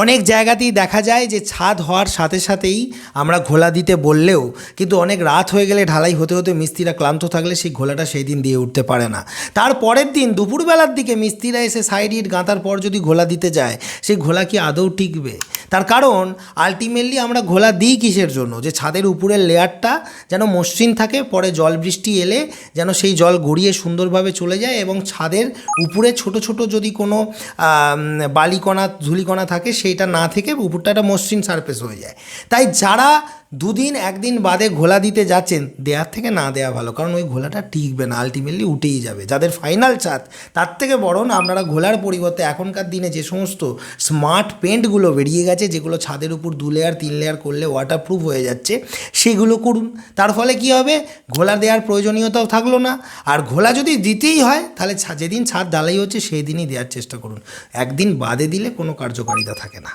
অনেক জায়গাতেই দেখা যায় যে ছাদ হওয়ার সাথে সাথেই আমরা ঘোলা দিতে বললেও কিন্তু অনেক রাত হয়ে গেলে ঢালাই হতে হতে মিস্ত্রিরা ক্লান্ত থাকলে সেই ঘোলাটা সেই দিন দিয়ে উঠতে পারে না। তার পরের দিন দুপুরবেলার দিকে মিস্ত্রিরা এসে সাইড ইট গাঁথার পর যদি ঘোলা দিতে যায়, সেই ঘোলা কি আদৌ টিকবে? তার কারণ আলটিমেটলি আমরা ঘোলা দিই কিসের জন্য? যে ছাদের উপরের লেয়ারটা যেন মসৃণ থাকে, পরে জল বৃষ্টি এলে যেন সেই জল গড়িয়ে সুন্দরভাবে চলে যায় এবং ছাদের উপরে ছোট ছোট যদি কোনো বালিকণা ধূলিকণা থাকে সেইটা না থেকে উপরটা একটা মসৃণ সারফেস হয়ে যায়। তাই যারা দুদিন একদিন বাদে ঘোলা দিতে যাচ্ছেন, দেওয়ার থেকে না দেওয়া ভালো, কারণ ওই ঘোলাটা টিকবে না, আলটিমেটলি উঠেই যাবে। যাদের ফাইনাল ছাদ, তার থেকে বরং আপনারা ঘোলার পরিবর্তে এখনকার দিনে যে সমস্ত স্মার্ট পেন্টগুলো বেরিয়ে গেছে, যেগুলো ছাদের উপর 2 লেয়ার 3 লেয়ার করলে ওয়াটারপ্রুফ হয়ে যাচ্ছে, সেগুলো করুন। তার ফলে কি হবে? ঘোলা দেওয়ার প্রয়োজনীয়তাও থাকলো না। আর ঘোলা যদি দিতেই হয় তাহলে যেদিন ছাদ ঢালাই হচ্ছে সেই দিনই দেওয়ার চেষ্টা করুন, একদিন বাদে দিলে কোনো কার্যকারিতা থাকে না।